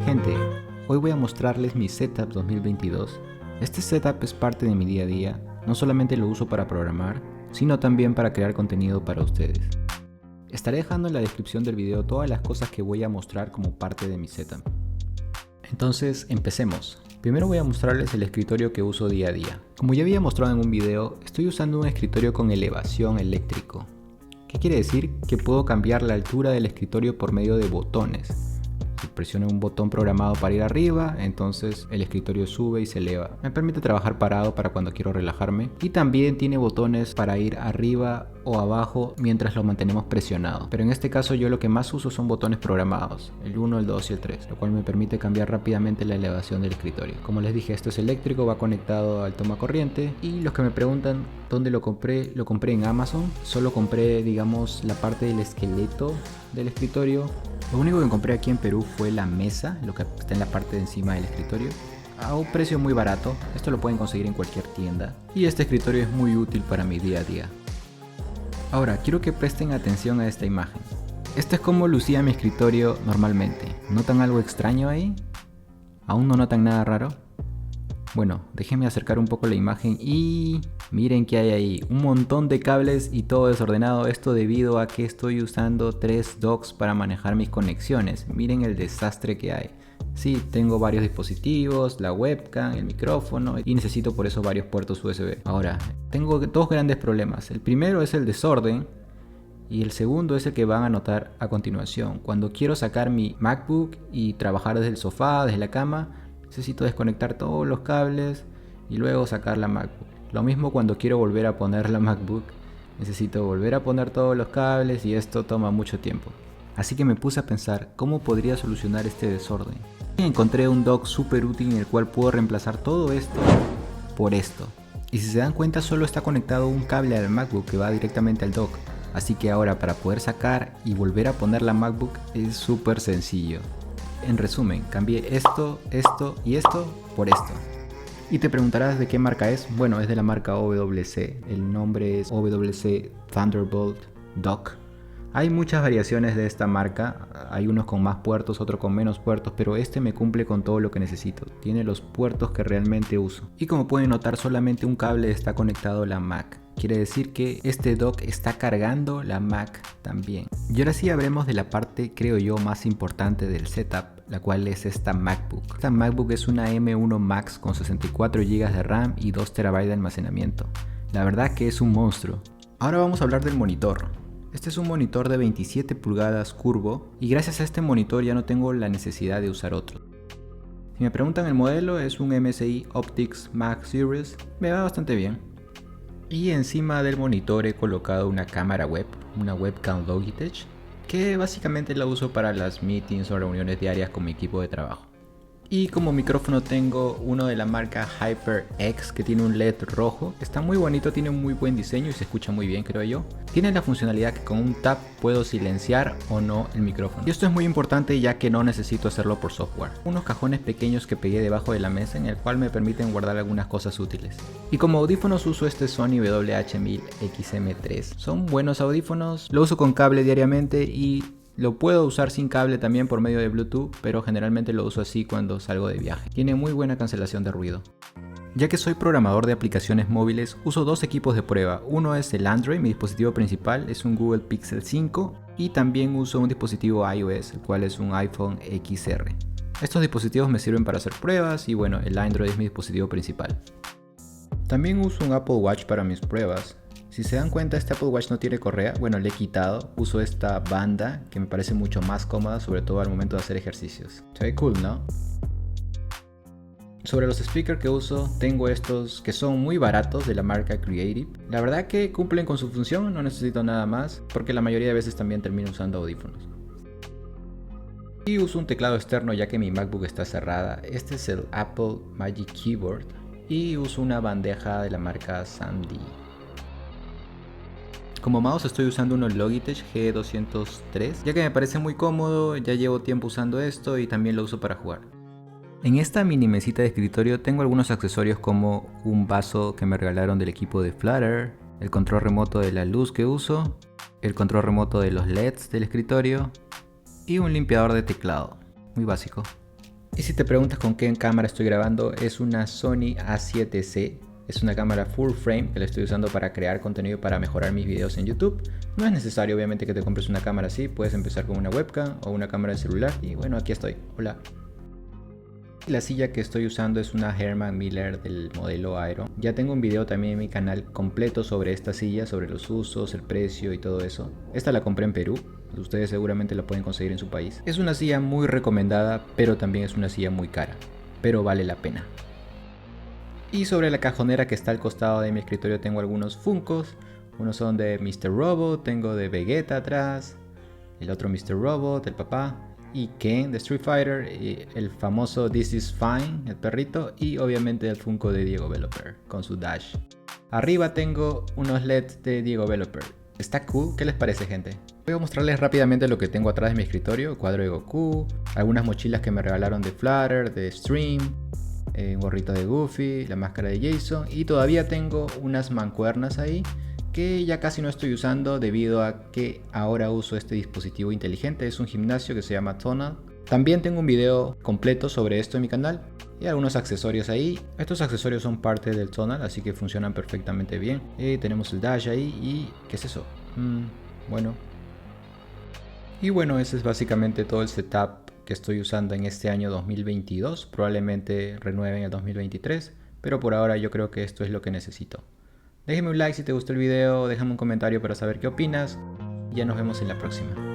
Gente, hoy voy a mostrarles mi setup 2022. Este setup es parte de mi día a día, no solamente lo uso para programar, sino también para crear contenido para ustedes. Estaré dejando en la descripción del video todas las cosas que voy a mostrar como parte de mi setup. Entonces, empecemos. Primero voy a mostrarles el escritorio que uso día a día. Como ya había mostrado en un video, estoy usando un escritorio con elevación eléctrico. ¿Qué quiere decir? Que puedo cambiar la altura del escritorio por medio de botones. Si presiono un botón programado para ir arriba, entonces el escritorio sube y se eleva. Me permite trabajar parado para cuando quiero relajarme. Y también tiene botones para ir arriba o abajo mientras lo mantenemos presionado. Pero en este caso yo lo que más uso son botones programados, el 1, el 2 y el 3, lo cual me permite cambiar rápidamente la elevación del escritorio. Como les dije, esto es eléctrico, va conectado al toma corriente. Y los que me preguntan dónde lo compré en Amazon. Solo compré, digamos, la parte del esqueleto del escritorio. Lo único que compré aquí en Perú fue la mesa, lo que está en la parte de encima del escritorio, a un precio muy barato. Esto lo pueden conseguir en cualquier tienda. Y este escritorio es muy útil para mi día a día. Ahora, quiero que presten atención a esta imagen. Esto es como lucía mi escritorio normalmente. ¿Notan algo extraño ahí? ¿Aún no notan nada raro? Bueno, déjenme acercar un poco la imagen y miren que hay ahí un montón de cables y todo desordenado. Esto debido a que estoy usando 3 docks para manejar mis conexiones. Miren el desastre que hay. Sí, tengo varios dispositivos, la webcam, el micrófono y necesito por eso varios puertos USB. Ahora, tengo dos grandes problemas. El primero es el desorden y el segundo es el que van a notar a continuación. Cuando quiero sacar mi MacBook y trabajar desde el sofá, desde la cama, necesito desconectar todos los cables y luego sacar la MacBook. Lo mismo cuando quiero volver a poner la MacBook. Necesito volver a poner todos los cables y esto toma mucho tiempo. Así que me puse a pensar cómo podría solucionar este desorden. Y encontré un dock súper útil en el cual puedo reemplazar todo esto por esto. Y si se dan cuenta, solo está conectado un cable al MacBook que va directamente al dock. Así que ahora para poder sacar y volver a poner la MacBook es súper sencillo. En resumen, cambié esto, esto y esto por esto. Y te preguntarás de qué marca es. Bueno, es de la marca OWC. El nombre es OWC Thunderbolt Dock. Hay muchas variaciones de esta marca. Hay unos con más puertos, otros con menos puertos, pero este me cumple con todo lo que necesito. Tiene los puertos que realmente uso. Y como pueden notar, solamente un cable está conectado a la Mac. Quiere decir que este dock está cargando la Mac también. Y ahora sí hablemos de la parte, creo yo, más importante del setup, la cual es esta MacBook. Esta MacBook es una M1 Max con 64 GB de RAM y 2 TB de almacenamiento. La verdad que es un monstruo. Ahora vamos a hablar del monitor. Este es un monitor de 27 pulgadas curvo y gracias a este monitor ya no tengo la necesidad de usar otro. Si me preguntan el modelo, es un MSI Optics Mac Series. Me va bastante bien. Y encima del monitor he colocado una cámara web, una webcam Logitech, que básicamente la uso para las meetings o reuniones diarias con mi equipo de trabajo. Y como micrófono tengo uno de la marca HyperX que tiene un LED rojo. Está muy bonito, tiene un muy buen diseño y se escucha muy bien, creo yo. Tiene la funcionalidad que con un tap puedo silenciar o no el micrófono. Y esto es muy importante ya que no necesito hacerlo por software. Unos cajones pequeños que pegué debajo de la mesa en el cual me permiten guardar algunas cosas útiles. Y como audífonos uso este Sony WH-1000XM3. Son buenos audífonos, lo uso con cable diariamente y lo puedo usar sin cable también por medio de Bluetooth, pero generalmente lo uso así cuando salgo de viaje. Tiene muy buena cancelación de ruido. Ya que soy programador de aplicaciones móviles, uso dos equipos de prueba. Uno es el Android, mi dispositivo principal, es un Google Pixel 5. Y también uso un dispositivo iOS, el cual es un iPhone XR. Estos dispositivos me sirven para hacer pruebas y bueno, el Android es mi dispositivo principal. También uso un Apple Watch para mis pruebas. Si se dan cuenta, este Apple Watch no tiene correa. Bueno, le he quitado. Uso esta banda que me parece mucho más cómoda, sobre todo al momento de hacer ejercicios. Se ve cool, ¿no? Sobre los speakers que uso, tengo estos que son muy baratos de la marca Creative. La verdad que cumplen con su función, no necesito nada más, porque la mayoría de veces también termino usando audífonos. Y uso un teclado externo ya que mi MacBook está cerrada. Este es el Apple Magic Keyboard. Y uso una bandeja de la marca Sandy. Como mouse estoy usando unos Logitech G203, ya que me parece muy cómodo, ya llevo tiempo usando esto y también lo uso para jugar. En esta mini mesita de escritorio tengo algunos accesorios como un vaso que me regalaron del equipo de Flutter, el control remoto de la luz que uso, el control remoto de los LEDs del escritorio y un limpiador de teclado, muy básico. Y si te preguntas con qué cámara estoy grabando, es una Sony A7C. Es una cámara full frame que la estoy usando para crear contenido para mejorar mis videos en YouTube. No es necesario obviamente que te compres una cámara así, puedes empezar con una webcam o una cámara de celular. Y bueno, aquí estoy. Hola. La silla que estoy usando es una Herman Miller del modelo Aero. Ya tengo un video también en mi canal completo sobre esta silla, sobre los usos, el precio y todo eso. Esta la compré en Perú, ustedes seguramente la pueden conseguir en su país. Es una silla muy recomendada, pero también es una silla muy cara, pero vale la pena. Y sobre la cajonera que está al costado de mi escritorio tengo algunos Funkos. Unos son de Mr. Robot, tengo de Vegeta atrás, el otro Mr. Robot, el papá, y Ken de Street Fighter, y el famoso This Is Fine, el perrito, y obviamente el Funko de Diego Veloper con su dash. Arriba tengo unos LEDs de Diego Veloper. Está cool, ¿qué les parece, gente? Voy a mostrarles rápidamente lo que tengo atrás de mi escritorio: cuadro de Goku, algunas mochilas que me regalaron de Flutter, de Stream, un gorrito de Goofy, la máscara de Jason, y todavía tengo unas mancuernas ahí que ya casi no estoy usando debido a que ahora uso este dispositivo inteligente. Es un gimnasio que se llama Tonal. También tengo un video completo sobre esto en mi canal y algunos accesorios ahí. Estos accesorios son parte del Tonal, así que funcionan perfectamente bien. Tenemos el dash ahí y ¿qué es eso? Bueno. Y bueno, ese es básicamente todo el setup que estoy usando en este año 2022. Probablemente renueve en el 2023, pero por ahora yo creo que esto es lo que necesito. Déjame un like si te gustó el video, déjame un comentario para saber qué opinas y ya nos vemos en la próxima.